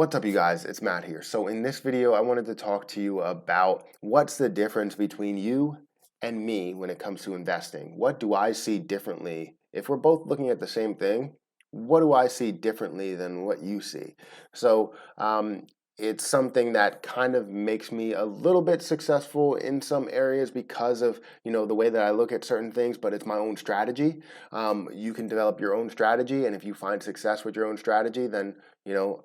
What's up, you guys? It's Matt here. So in this video, I wanted to talk to you about what's the difference between you and me when it comes to investing. What do I see differently? If we're both looking at the same thing, what do I see differently than what you see? So it's something that kind of makes me a little bit successful in some areas because of, the way that I look at certain things, but it's my own strategy. You can develop your own strategy, and if you find success with your own strategy, then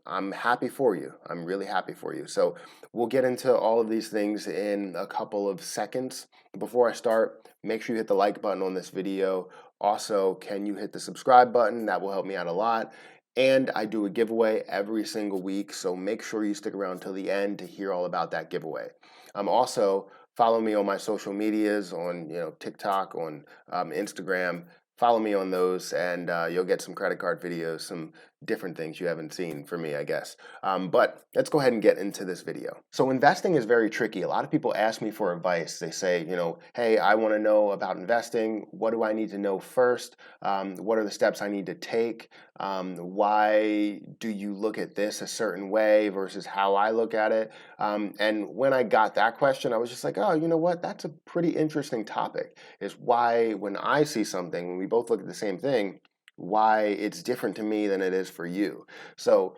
I'm happy for you. I'm really happy for you. So we'll get into all of these things in a couple of seconds. Before I start, make sure you hit the like button on this video. Also, can you hit the subscribe button? That will help me out a lot. And I do a giveaway every single week, so make sure you stick around till the end to hear all about that giveaway. Also, follow me on my social medias on TikTok, on Instagram. Follow me on those, and you'll get some credit card videos, some different things you haven't seen for me, I guess. But let's go ahead and get into this video. So investing is very tricky. A lot of people ask me for advice. They say, hey, I want to know about investing. What do I need to know first? What are the steps I need to take? Why do you look at this a certain way versus how I look at it? And when I got that question, I was just like, oh, you know what? That's a pretty interesting topic. Is why when I see something, when we both look at the same thing, why it's different to me than it is for you. So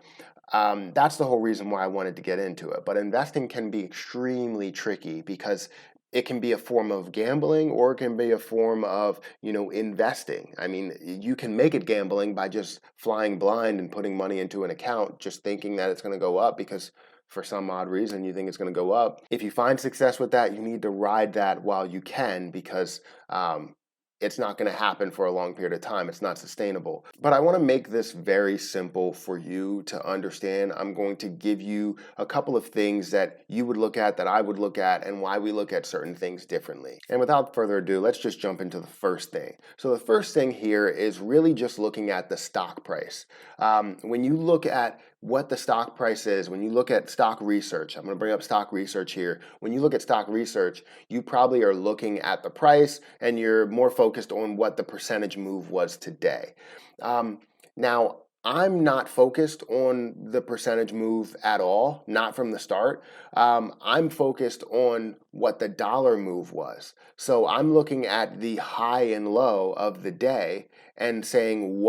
that's the whole reason why I wanted to get into it. But investing can be extremely tricky because it can be a form of gambling, or it can be a form of, investing. I mean, you can make it gambling by just flying blind and putting money into an account, just thinking that it's going to go up because for some odd reason you think it's going to go up. If you find success with that, you need to ride that while you can, because it's not going to happen for a long period of time. It's not sustainable. But I want to make this very simple for you to understand. I'm going to give you a couple of things that you would look at, that I would look at, and why we look at certain things differently. And without further ado, let's just jump into the first thing. So the first thing here is really just looking at the stock price. When you look at what the stock price is, when you look at stock research, I'm going to bring up stock research here. When you look at stock research, you probably are looking at the price and you're more focused on what the percentage move was today. Now, I'm not focused on the percentage move at all, not from the start. I'm focused on what the dollar move was. So I'm looking at the high and low of the day and saying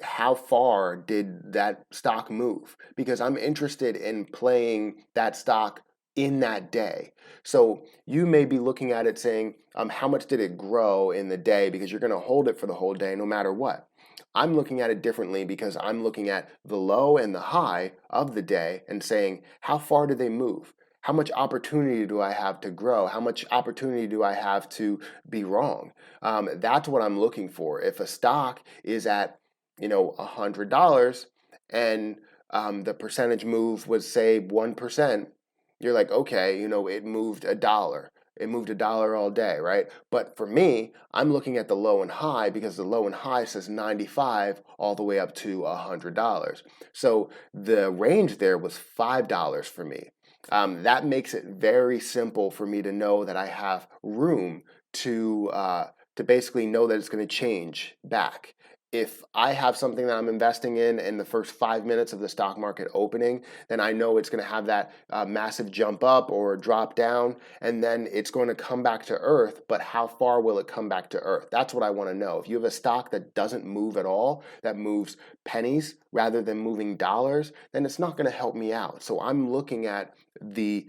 how far did that stock move? Because I'm interested in playing that stock in that day. So you may be looking at it saying, how much did it grow in the day? Because you're going to hold it for the whole day no matter what. I'm looking at it differently because I'm looking at the low and the high of the day and saying, how far did they move? How much opportunity do I have to grow? How much opportunity do I have to be wrong? That's what I'm looking for. If a stock is at $100 and the percentage move was, say, 1%, you're like, okay, it moved a dollar. It moved a dollar all day, right? But for me, I'm looking at the low and high because the low and high says 95 all the way up to $100. So the range there was $5 for me. That makes it very simple for me to know that I have room to basically know that it's going to change back. If I have something that I'm investing in the first 5 minutes of the stock market opening, then I know it's going to have that massive jump up or drop down, and then it's going to come back to earth. But how far will it come back to earth? That's what I want to know. If you have a stock that doesn't move at all, that moves pennies rather than moving dollars, then it's not going to help me out. So I'm looking at the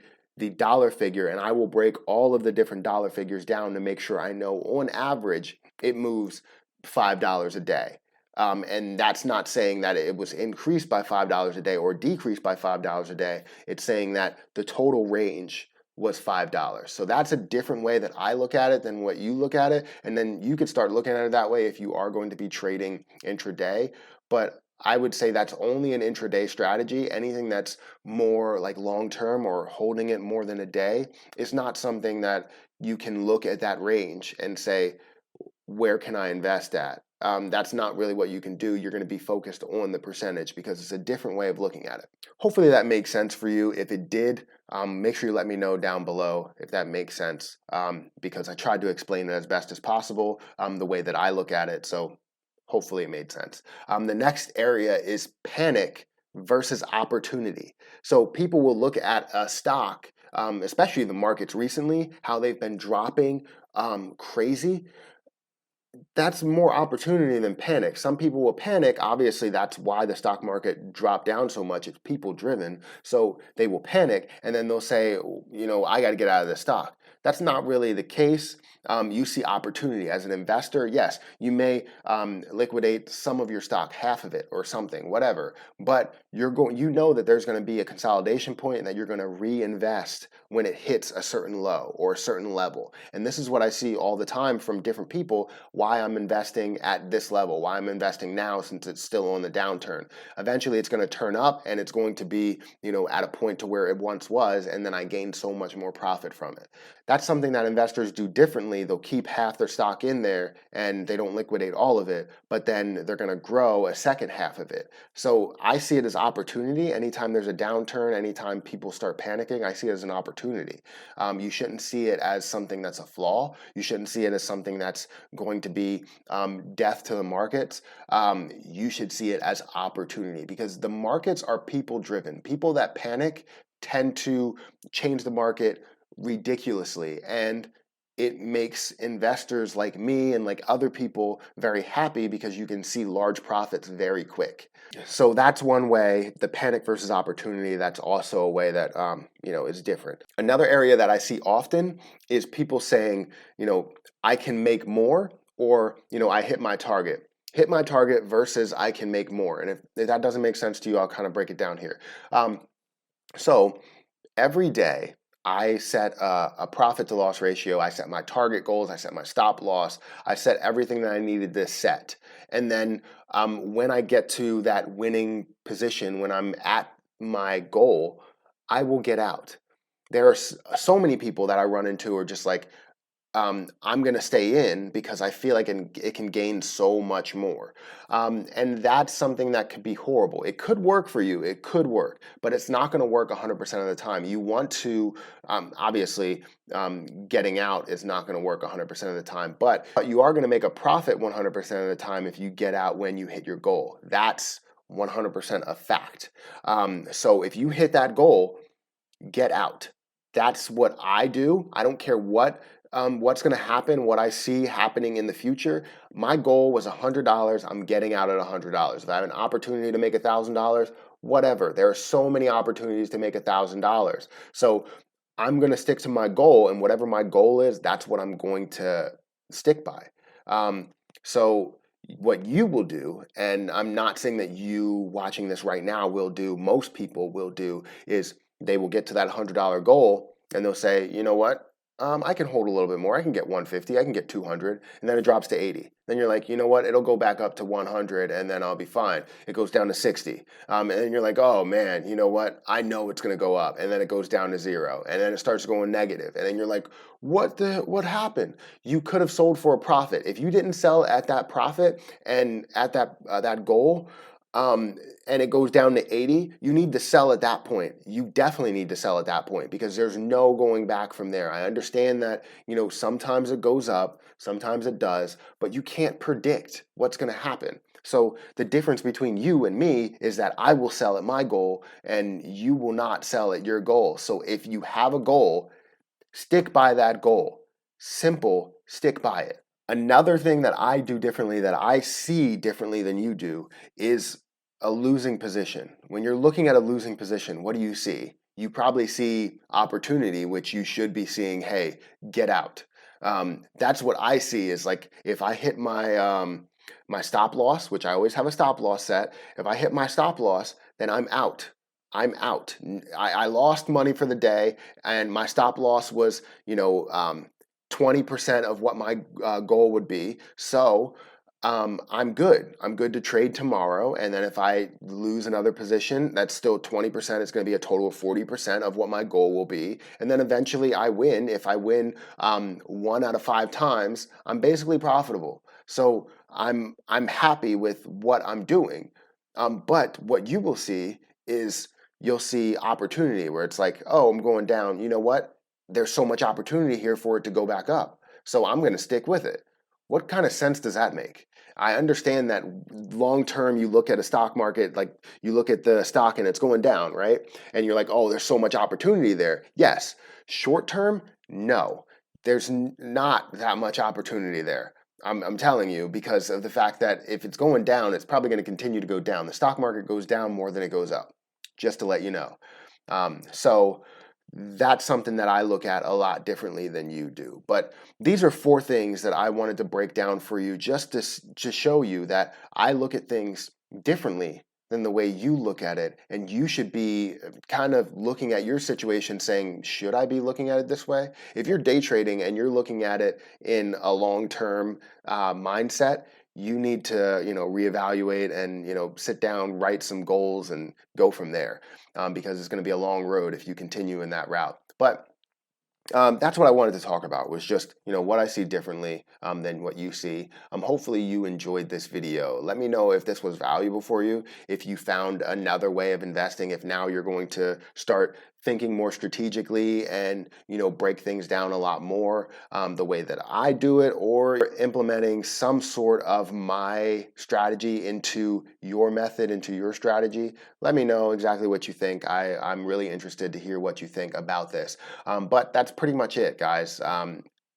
dollar figure, and I will break all of the different dollar figures down to make sure I know on average it moves $5 a day. And that's not saying that it was increased by $5 a day or decreased by $5 a day. It's saying that the total range was $5. So that's a different way that I look at it than what you look at it. And then you could start looking at it that way if you are going to be trading intraday. But I would say that's only an intraday strategy. Anything that's more like long-term or holding it more than a day is not something that you can look at that range and say, where can I invest at? That's not really what you can do. You're going to be focused on the percentage because it's a different way of looking at it. Hopefully that makes sense for you. If it did, make sure you let me know down below if that makes sense, because I tried to explain it as best as possible, the way that I look at it. So hopefully it made sense. The next area is panic versus opportunity. So people will look at a stock, especially the markets recently, how they've been dropping crazy. That's more opportunity than panic. Some people will panic. Obviously, that's why the stock market dropped down so much. It's people driven. So they will panic and then they'll say, I got to get out of this stock. That's not really the case. You see opportunity as an investor. Yes, you may liquidate some of your stock, half of it or something, whatever. But you know that there's going to be a consolidation point and that you're going to reinvest when it hits a certain low or a certain level. And this is what I see all the time from different people, why I'm investing at this level, why I'm investing now since it's still on the downturn. Eventually it's going to turn up and it's going to be, at a point to where it once was, and then I gain so much more profit from it. That's something that investors do differently. They'll keep half their stock in there and they don't liquidate all of it, but then they're going to grow a second half of it. So I see it as opportunity. Anytime there's a downturn, anytime people start panicking, I see it as an opportunity. You shouldn't see it as something that's a flaw. You shouldn't see it as something that's going to be death to the markets. You should see it as opportunity, because the markets are people driven. People that panic tend to change the market ridiculously, and it makes investors like me and like other people very happy because you can see large profits very quick. So that's one way, the panic versus opportunity. That's also a way that is different. Another area that I see often is people saying, I can make more, or I hit my target. Hit my target versus I can make more. And if that doesn't make sense to you, I'll kind of break it down here. So every day I set a profit to loss ratio. I set my target goals. I set my stop loss. I set everything that I needed to set. And then when I get to that winning position, when I'm at my goal, I will get out. There are so many people that I run into who are just like, I'm going to stay in because I feel like it can gain so much more. And that's something that could be horrible. It could work for you. It could work, but it's not going to work 100% of the time. You want to, obviously, getting out is not going to work 100% of the time, but you are going to make a profit 100% of the time if you get out when you hit your goal. That's 100% a fact. So if you hit that goal, get out. That's what I do. I don't care what's going to happen, what I see happening in the future. My goal was $100. I'm getting out at $100. If I have an opportunity to make $1,000, whatever. There are so many opportunities to make $1,000. So I'm going to stick to my goal, and whatever my goal is, that's what I'm going to stick by. So what you will do, and I'm not saying that you watching this right now will do, most people will do, is they will get to that $100 goal and they'll say, you know what? I can hold a little bit more. I can get 150. I can get 200, and then it drops to 80. Then you're like, you know what? It'll go back up to 100, and then I'll be fine. It goes down to 60, and then you're like, oh man, you know what? I know it's gonna go up, and then it goes down to 0, and then it starts going negative, and then you're like, what happened? You could have sold for a profit. If you didn't sell at that profit and at that goal, and it goes down to 80, you need to sell at that point. You definitely need to sell at that point, because there's no going back from there. I understand that, sometimes it goes up, sometimes it does, but you can't predict what's going to happen. So the difference between you and me is that I will sell at my goal and you will not sell at your goal. So if you have a goal, stick by that goal. Simple, stick by it. Another thing that I do differently, that I see differently than you do, is a losing position. When you're looking at a losing position, what do you see? You probably see opportunity, which you should be seeing, hey, get out. That's what I see, is like, if I hit my stop loss, which I always have a stop loss set, if I hit my stop loss, then I'm out. I'm out. I lost money for the day, and my stop loss was, 20% of what my goal would be. So I'm good. I'm good to trade tomorrow. And then if I lose another position, that's still 20%. It's going to be a total of 40% of what my goal will be. And then eventually I win. If I win 1 out of 5 times, I'm basically profitable. So I'm happy with what I'm doing. But what you will see is, you'll see opportunity, where it's like, oh, I'm going down. You know what? There's so much opportunity here for it to go back up. So I'm going to stick with it. What kind of sense does that make? I understand that long term, you look at a stock market, like you look at the stock and it's going down, right? And you're like, oh, there's so much opportunity there. Yes. Short term, no, there's not that much opportunity there. I'm telling you, because of the fact that if it's going down, it's probably going to continue to go down. The stock market goes down more than it goes up, just to let you know. So that's something that I look at a lot differently than you do. But these are 4 things that I wanted to break down for you just to show you that I look at things differently than the way you look at it. And you should be kind of looking at your situation saying, should I be looking at it this way? If you're day trading and you're looking at it in a long-term mindset, you need to, reevaluate and, sit down, write some goals and go from there, because it's going to be a long road if you continue in that route. But that's what I wanted to talk about, was just, what I see differently than what you see. Hopefully you enjoyed this video. Let me know if this was valuable for you, if you found another way of investing, if now you're going to start thinking more strategically and, break things down a lot more the way that I do it, or implementing some sort of my strategy into your method, into your strategy. Let me know exactly what you think. I'm really interested to hear what you think about this. But that's pretty much it, guys.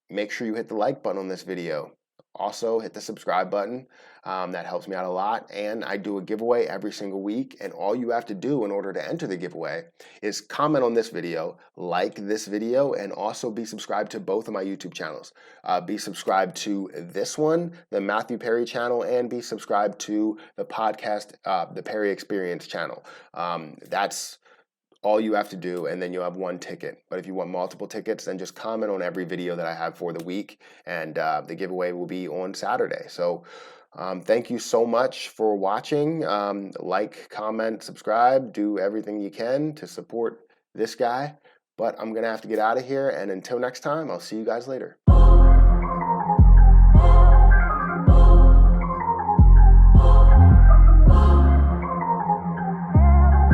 Make sure you hit the like button on this video. Also, hit the subscribe button. That helps me out a lot. And I do a giveaway every single week. And all you have to do in order to enter the giveaway is comment on this video, like this video, and also be subscribed to both of my YouTube channels. Be subscribed to this one, the Matthew Perry channel, and be subscribed to the podcast, the Perry Experience channel. That's all you have to do, and then you'll have 1 ticket. But if you want multiple tickets, then just comment on every video that I have for the week, and the giveaway will be on Saturday. So thank you so much for watching. Like, comment, subscribe, do everything you can to support this guy. But I'm going to have to get out of here, and until next time, I'll see you guys later.